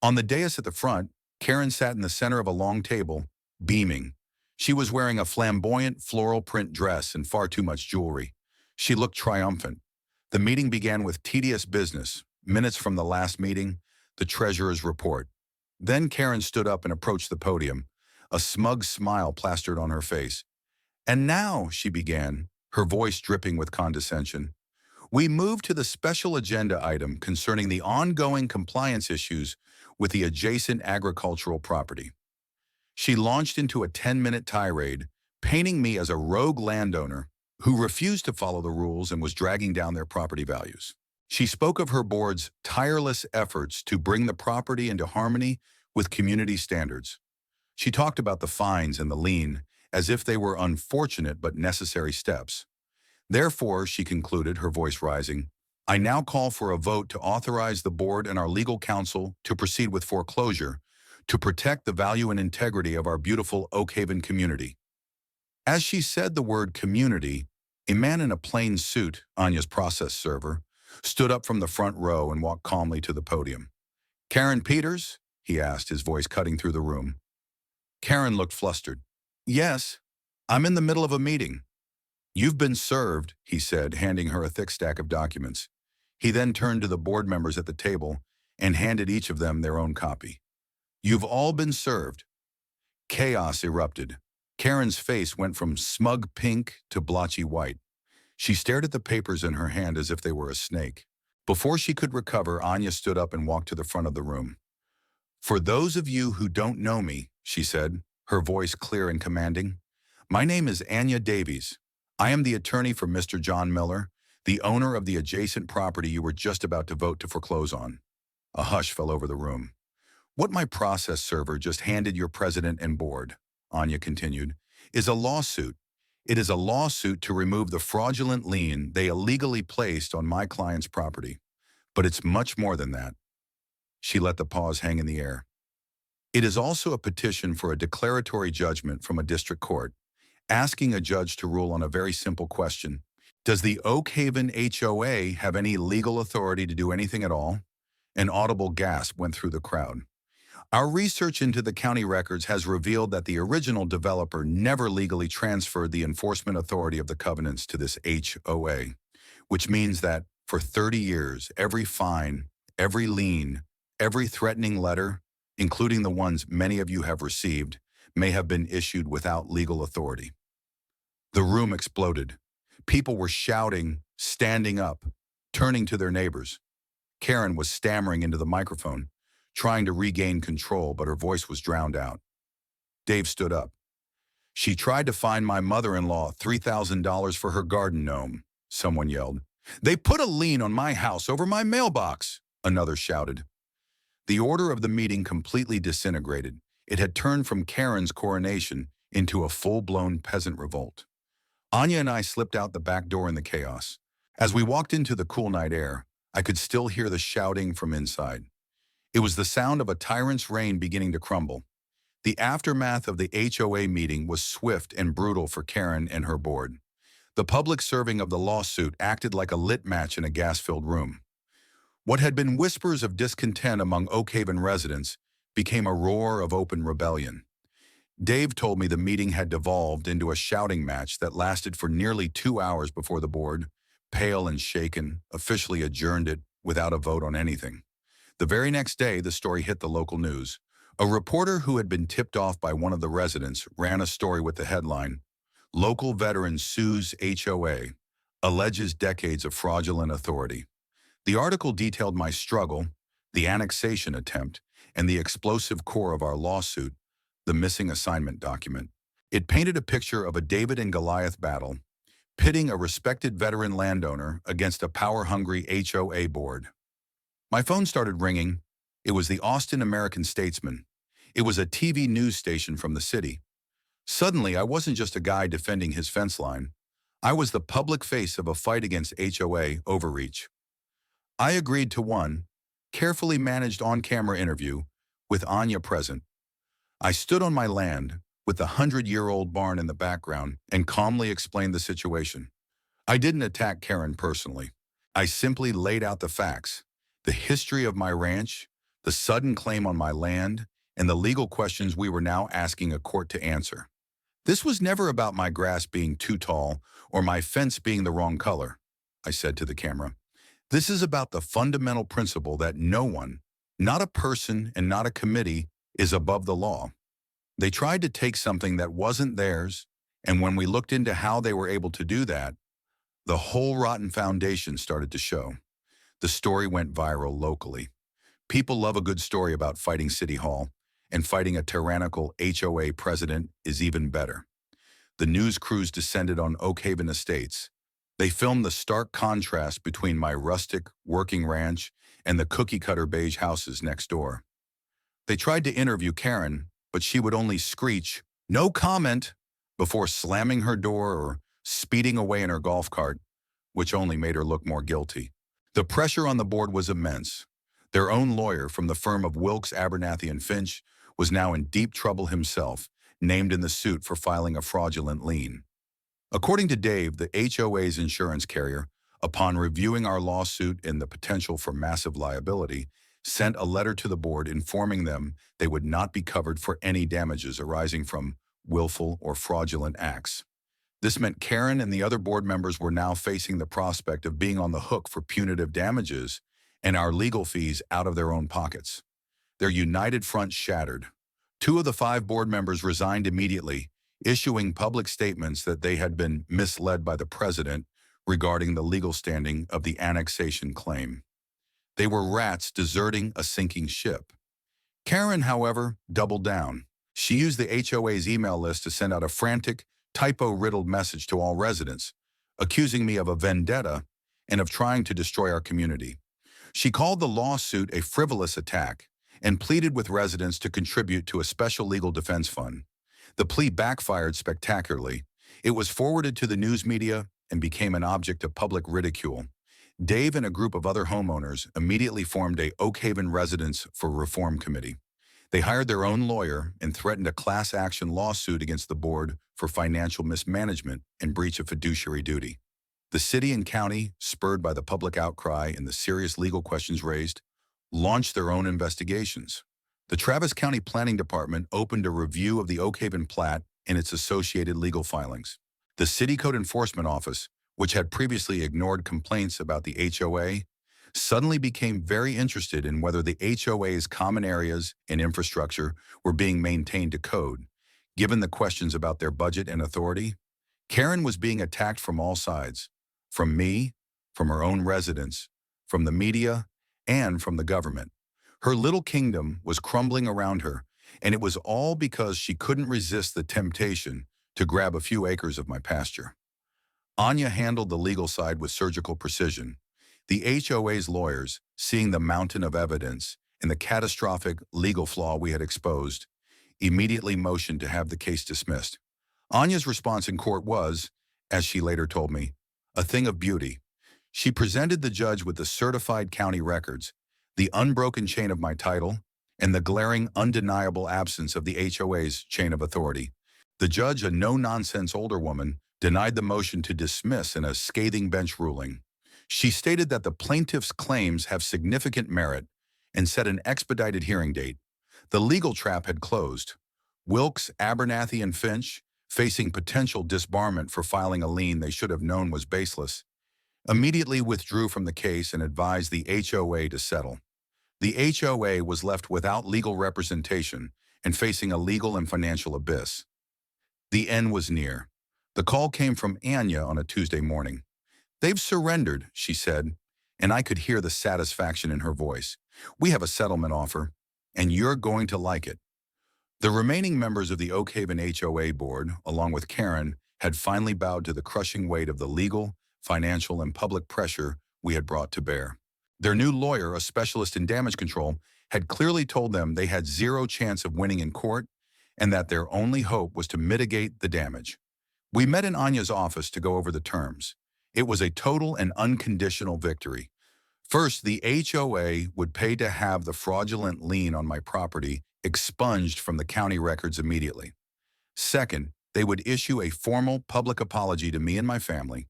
A: On the dais at the front, Karen sat in the center of a long table, beaming. She was wearing a flamboyant floral print dress and far too much jewelry. She looked triumphant. The meeting began with tedious business, minutes from the last meeting, the treasurer's report. Then Karen stood up and approached the podium, a smug smile plastered on her face. "And now," she began, her voice dripping with condescension, "we move to the special agenda item concerning the ongoing compliance issues with the adjacent agricultural property." She launched into a 10-minute tirade, painting me as a rogue landowner who refused to follow the rules and was dragging down their property values. She spoke of her board's tireless efforts to bring the property into harmony with community standards. She talked about the fines and the lien as if they were unfortunate but necessary steps. Therefore, she concluded, her voice rising, "I now call for a vote to authorize the board and our legal counsel to proceed with foreclosure to protect the value and integrity of our beautiful Oakhaven community." As she said the word community, a man in a plain suit, Anya's process server, stood up from the front row and walked calmly to the podium. "Karen Peters?" he asked, his voice cutting through the room. Karen looked flustered. "Yes, I'm in the middle of a meeting." "You've been served," he said, handing her a thick stack of documents. He then turned to the board members at the table and handed each of them their own copy. "You've all been served." Chaos erupted. Karen's face went from smug pink to blotchy white. She stared at the papers in her hand as if they were a snake. Before she could recover, Anya stood up and walked to the front of the room. "For those of you who don't know me," she said, her voice clear and commanding, "my name is Anya Davies. I am the attorney for Mr. John Miller, the owner of the adjacent property you were just about to vote to foreclose on." A hush fell over the room. "What my process server just handed your president and board," Anya continued, "is a lawsuit. It is a lawsuit to remove the fraudulent lien they illegally placed on my client's property. But it's much more than that." She let the pause hang in the air. "It is also a petition for a declaratory judgment from a district court, asking a judge to rule on a very simple question. Does the Oakhaven HOA have any legal authority to do anything at all?" An audible gasp went through the crowd. "Our research into the county records has revealed that the original developer never legally transferred the enforcement authority of the covenants to this HOA, which means that for 30 years, every fine, every lien, every threatening letter, including the ones many of you have received, may have been issued without legal authority." The room exploded. People were shouting, standing up, turning to their neighbors. Karen was stammering into the microphone, trying to regain control, but her voice was drowned out. Dave stood up. "She tried to fine my mother-in-law $3,000 for her garden gnome," someone yelled. "They put a lien on my house over my mailbox," another shouted. The order of the meeting completely disintegrated. It had turned from Karen's coronation into a full-blown peasant revolt. Anya and I slipped out the back door in the chaos. As we walked into the cool night air, I could still hear the shouting from inside. It was the sound of a tyrant's reign beginning to crumble. The aftermath of the HOA meeting was swift and brutal for Karen and her board. The public serving of the lawsuit acted like a lit match in a gas-filled room. What had been whispers of discontent among Oakhaven residents became a roar of open rebellion. Dave told me the meeting had devolved into a shouting match that lasted for nearly 2 hours before the board, pale and shaken, officially adjourned it without a vote on anything. The very next day, the story hit the local news. A reporter who had been tipped off by one of the residents ran a story with the headline, "Local Veteran Sues HOA, Alleges Decades of Fraudulent Authority." The article detailed my struggle, the annexation attempt, and the explosive core of our lawsuit, the missing assignment document. It painted a picture of a David and Goliath battle, pitting a respected veteran landowner against a power-hungry HOA board. My phone started ringing. It was the Austin American-Statesman. It was a TV news station from the city. Suddenly, I wasn't just a guy defending his fence line. I was the public face of a fight against HOA overreach. I agreed to one carefully managed on-camera interview with Anya present. I stood on my land with the 100-year-old barn in the background and calmly explained the situation. I didn't attack Karen personally. I simply laid out the facts, the history of my ranch, the sudden claim on my land, and the legal questions we were now asking a court to answer. This was never about my grass being too tall or my fence being the wrong color, I said to the camera. This is about the fundamental principle that no one, not a person and not a committee, is above the law. They tried to take something that wasn't theirs, and when we looked into how they were able to do that, the whole rotten foundation started to show. The story went viral locally. People love a good story about fighting City Hall, and fighting a tyrannical HOA president is even better. The news crews descended on Oakhaven Estates. They filmed the stark contrast between my rustic, working ranch and the cookie-cutter beige houses next door. They tried to interview Karen, but she would only screech, "No comment," before slamming her door or speeding away in her golf cart, which only made her look more guilty. The pressure on the board was immense. Their own lawyer from the firm of Wilkes, Abernathy and Finch was now in deep trouble himself, named in the suit for filing a fraudulent lien. According to Dave, the HOA's insurance carrier, upon reviewing our lawsuit and the potential for massive liability, sent a letter to the board informing them they would not be covered for any damages arising from willful or fraudulent acts. This meant Karen and the other board members were now facing the prospect of being on the hook for punitive damages and our legal fees out of their own pockets. Their united front shattered. 2 of the 5 board members resigned immediately, issuing public statements that they had been misled by the president regarding the legal standing of the annexation claim. They were rats deserting a sinking ship. Karen, however, doubled down. She used the HOA's email list to send out a frantic, typo-riddled message to all residents, accusing me of a vendetta and of trying to destroy our community. She called the lawsuit a frivolous attack and pleaded with residents to contribute to a special legal defense fund. The plea backfired spectacularly. It was forwarded to the news media and became an object of public ridicule. Dave and a group of other homeowners immediately formed a Oakhaven Residents for Reform Committee. They hired their own lawyer and threatened a class action lawsuit against the board for financial mismanagement and breach of fiduciary duty. The city and county, spurred by the public outcry and the serious legal questions raised, launched their own investigations. The Travis County Planning Department opened a review of the Oakhaven plat and its associated legal filings. The City Code Enforcement Office, which had previously ignored complaints about the HOA, suddenly became very interested in whether the HOA's common areas and infrastructure were being maintained to code. Given the questions about their budget and authority, Karen was being attacked from all sides, from me, from her own residents, from the media, and from the government. Her little kingdom was crumbling around her, and it was all because she couldn't resist the temptation to grab a few acres of my pasture. Anya handled the legal side with surgical precision. The HOA's lawyers, seeing the mountain of evidence and the catastrophic legal flaw we had exposed, immediately motioned to have the case dismissed. Anya's response in court was, as she later told me, a thing of beauty. She presented the judge with the certified county records, the unbroken chain of my title, and the glaring, undeniable absence of the HOA's chain of authority. The judge, a no-nonsense older woman, denied the motion to dismiss in a scathing bench ruling. She stated that the plaintiff's claims have significant merit and set an expedited hearing date. The legal trap had closed. Wilkes, Abernathy, and Finch, facing potential disbarment for filing a lien they should have known was baseless, immediately withdrew from the case and advised the HOA to settle. The HOA was left without legal representation and facing a legal and financial abyss. The end was near. The call came from Anya on a Tuesday morning. "They've surrendered," she said, and I could hear the satisfaction in her voice. "We have a settlement offer, and you're going to like it." The remaining members of the Oakhaven HOA board, along with Karen, had finally bowed to the crushing weight of the legal, financial, and public pressure we had brought to bear. Their new lawyer, a specialist in damage control, had clearly told them they had zero chance of winning in court and that their only hope was to mitigate the damage. We met in Anya's office to go over the terms. It was a total and unconditional victory. First, the HOA would pay to have the fraudulent lien on my property expunged from the county records immediately. Second, they would issue a formal public apology to me and my family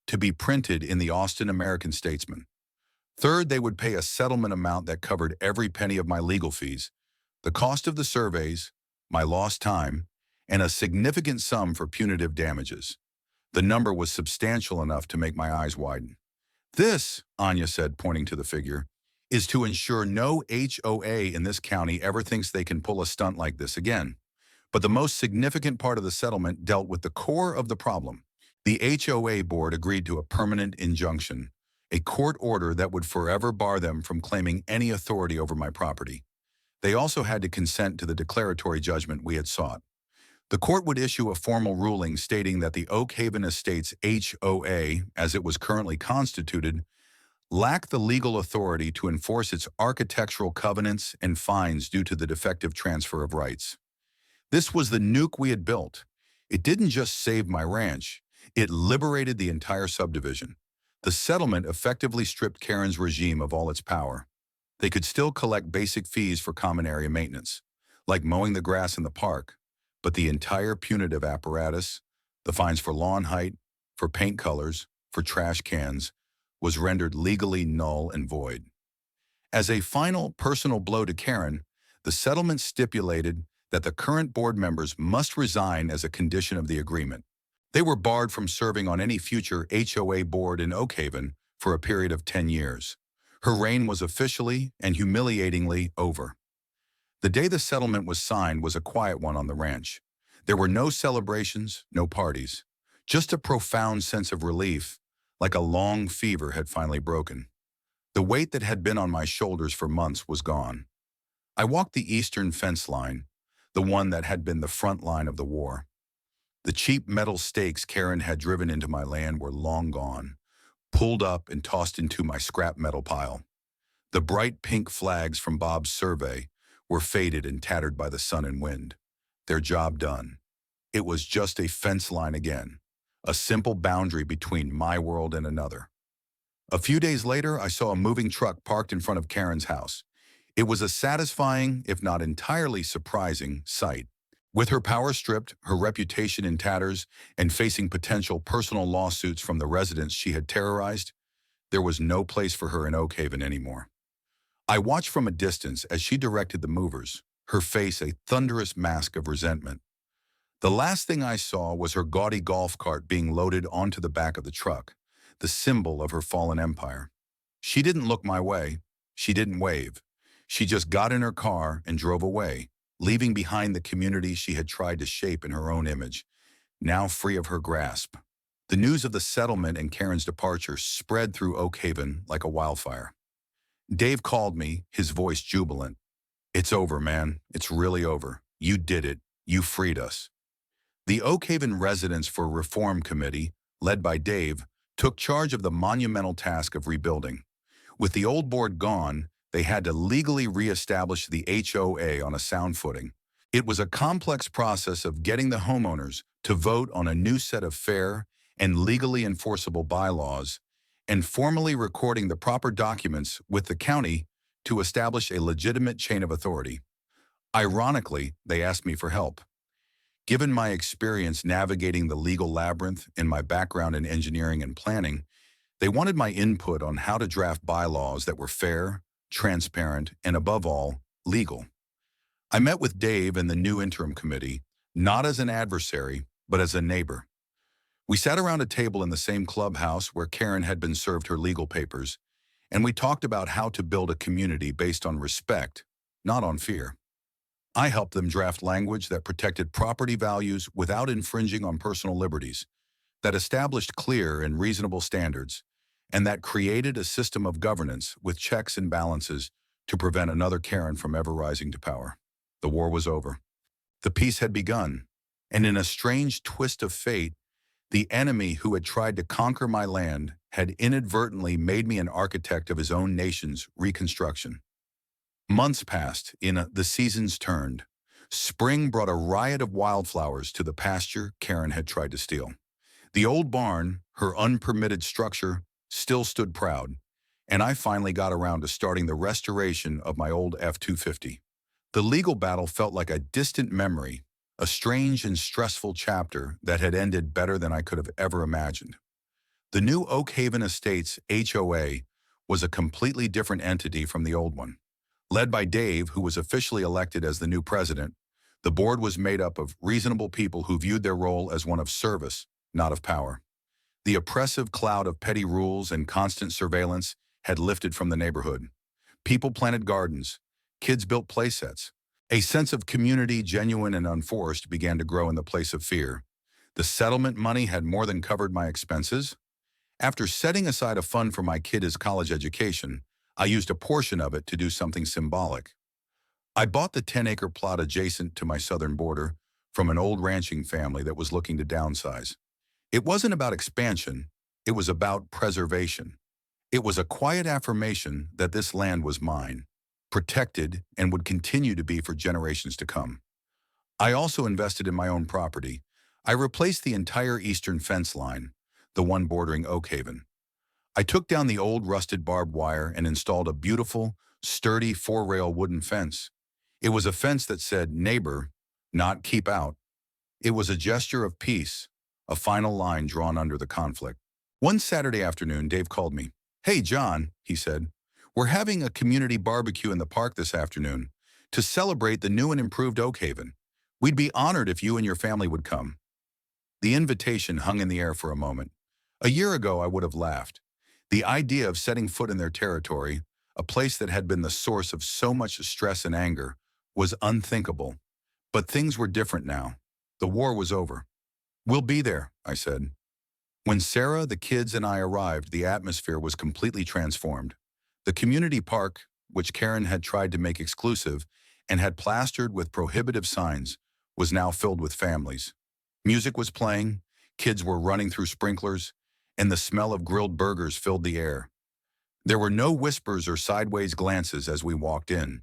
A: to be printed in the Austin American-Statesman. Third, they would pay a settlement amount that covered every penny of my legal fees, the cost of the surveys, my lost time, and a significant sum for punitive damages. The number was substantial enough to make my eyes widen. This, Anya said, pointing to the figure, is to ensure no HOA in this county ever thinks they can pull a stunt like this again. But the most significant part of the settlement dealt with the core of the problem. The HOA board agreed to a permanent injunction, a court order that would forever bar them from claiming any authority over my property. They also had to consent to the declaratory judgment we had sought. The court would issue a formal ruling stating that the Oakhaven Estates HOA, as it was currently constituted, lacked the legal authority to enforce its architectural covenants and fines due to the defective transfer of rights. This was the nuke we had built. It didn't just save my ranch, it liberated the entire subdivision. The settlement effectively stripped Karen's regime of all its power. They could still collect basic fees for common area maintenance, like mowing the grass in the park, but the entire punitive apparatus, the fines for lawn height, for paint colors, for trash cans, was rendered legally null and void. As a final personal blow to Karen, the settlement stipulated that the current board members must resign as a condition of the agreement. They were barred from serving on any future HOA board in Oakhaven for a period of 10 years. Her reign was officially and humiliatingly over. The day the settlement was signed was a quiet one on the ranch. There were no celebrations, no parties, just a profound sense of relief, like a long fever had finally broken. The weight that had been on my shoulders for months was gone. I walked the eastern fence line, the one that had been the front line of the war. The cheap metal stakes Karen had driven into my land were long gone, pulled up and tossed into my scrap metal pile. The bright pink flags from Bob's survey were faded and tattered by the sun and wind. Their job done. It was just a fence line again, a simple boundary between my world and another. A few days later, I saw a moving truck parked in front of Karen's house. It was a satisfying, if not entirely surprising, sight. With her power stripped, her reputation in tatters, and facing potential personal lawsuits from the residents she had terrorized, there was no place for her in Oakhaven anymore. I watched from a distance as she directed the movers, her face a thunderous mask of resentment. The last thing I saw was her gaudy golf cart being loaded onto the back of the truck, the symbol of her fallen empire. She didn't look my way. She didn't wave. She just got in her car and drove away, leaving behind the community she had tried to shape in her own image, now free of her grasp. The news of the settlement and Karen's departure spread through Oakhaven like a wildfire. Dave called me, his voice jubilant. "It's over, man. It's really over. You did it. You freed us." The Oakhaven Residents for Reform Committee, led by Dave, took charge of the monumental task of rebuilding. With the old board gone, they had to legally reestablish the HOA on a sound footing. It was a complex process of getting the homeowners to vote on a new set of fair and legally enforceable bylaws and formally recording the proper documents with the county to establish a legitimate chain of authority. Ironically, they asked me for help. Given my experience navigating the legal labyrinth and my background in engineering and planning, they wanted my input on how to draft bylaws that were fair, transparent, and above all, legal. I met with Dave and the new interim committee, not as an adversary, but as a neighbor. We sat around a table in the same clubhouse where Karen had been served her legal papers, and we talked about how to build a community based on respect, not on fear. I helped them draft language that protected property values without infringing on personal liberties, that established clear and reasonable standards, and that created a system of governance with checks and balances to prevent another Karen from ever rising to power. The war was over. The peace had begun, and in a strange twist of fate, the enemy who had tried to conquer my land had inadvertently made me an architect of his own nation's reconstruction. Months passed, the seasons turned. Spring brought a riot of wildflowers to the pasture Karen had tried to steal. The old barn, her unpermitted structure, still stood proud, and I finally got around to starting the restoration of my old F-250. The legal battle felt like a distant memory, a strange and stressful chapter that had ended better than I could have ever imagined. The new Oakhaven Estates HOA was a completely different entity from the old one. Led by Dave, who was officially elected as the new president, The board was made up of reasonable people who viewed their role as one of service, not of power. The oppressive cloud of petty rules and constant surveillance had lifted from the neighborhood. People planted gardens. Kids built playsets. A sense of community, genuine and unforced, began to grow in the place of fear. The settlement money had more than covered my expenses. After setting aside a fund for my kid's college education, I used a portion of it to do something symbolic. I bought the 10-acre plot adjacent to my southern border from an old ranching family that was looking to downsize. It wasn't about expansion, it was about preservation. It was a quiet affirmation that this land was mine, protected, and would continue to be for generations to come. I also invested in my own property. I replaced the entire eastern fence line, the one bordering Oakhaven. I took down the old rusted barbed wire and installed a beautiful, sturdy 4-rail wooden fence. It was a fence that said neighbor, not keep out. It was a gesture of peace, a final line drawn under the conflict. One Saturday afternoon, Dave called me. "Hey, John," he said, "we're having a community barbecue in the park this afternoon to celebrate the new and improved Oakhaven. We'd be honored if you and your family would come." The invitation hung in the air for a moment. A year ago, I would have laughed. The idea of setting foot in their territory, a place that had been the source of so much stress and anger, was unthinkable. But things were different now. The war was over. "We'll be there," I said. When Sarah, the kids, and I arrived, the atmosphere was completely transformed. The community park, which Karen had tried to make exclusive and had plastered with prohibitive signs, was now filled with families. Music was playing, kids were running through sprinklers, and the smell of grilled burgers filled the air. There were no whispers or sideways glances as we walked in.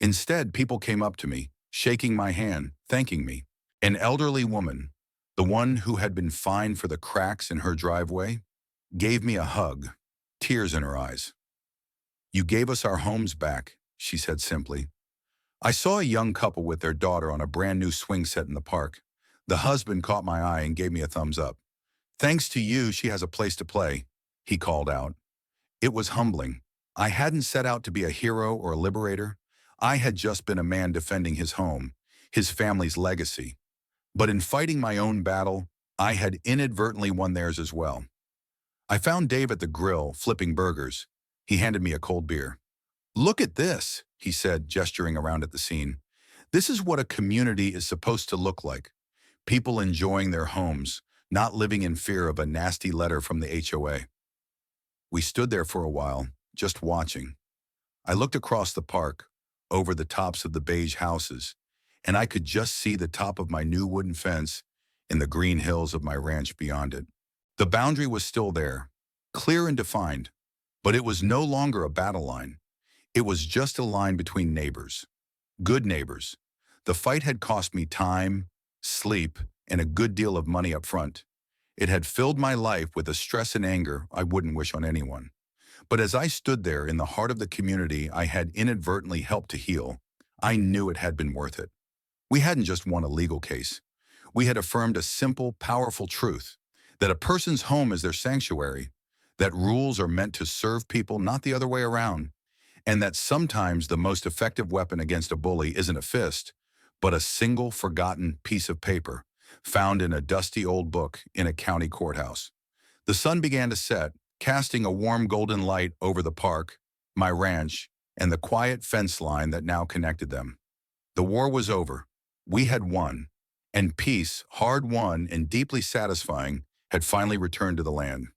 A: Instead, people came up to me, shaking my hand, thanking me. An elderly woman, the one who had been fined for the cracks in her driveway, gave me a hug, tears in her eyes. "You gave us our homes back," she said simply. I saw a young couple with their daughter on a brand new swing set in the park. The husband caught my eye and gave me a thumbs up. "Thanks to you, she has a place to play," he called out. It was humbling. I hadn't set out to be a hero or a liberator. I had just been a man defending his home, his family's legacy. But in fighting my own battle, I had inadvertently won theirs as well. I found Dave at the grill, flipping burgers. He handed me a cold beer. "Look at this," he said, gesturing around at the scene. "This is what a community is supposed to look like. People enjoying their homes, not living in fear of a nasty letter from the HOA." We stood there for a while, just watching. I looked across the park, over the tops of the beige houses, and I could just see the top of my new wooden fence and the green hills of my ranch beyond it. The boundary was still there, clear and defined, but it was no longer a battle line. It was just a line between neighbors. Good neighbors. The fight had cost me time, sleep, and a good deal of money up front. It had filled my life with a stress and anger I wouldn't wish on anyone. But as I stood there in the heart of the community I had inadvertently helped to heal, I knew it had been worth it. We hadn't just won a legal case. We had affirmed a simple, powerful truth, that a person's home is their sanctuary, that rules are meant to serve people, not the other way around, and that sometimes the most effective weapon against a bully isn't a fist, but a single forgotten piece of paper found in a dusty old book in a county courthouse. The sun began to set, casting a warm golden light over the park, my ranch, and the quiet fence line that now connected them. The war was over. We had won, and peace, hard won and deeply satisfying, had finally returned to the land.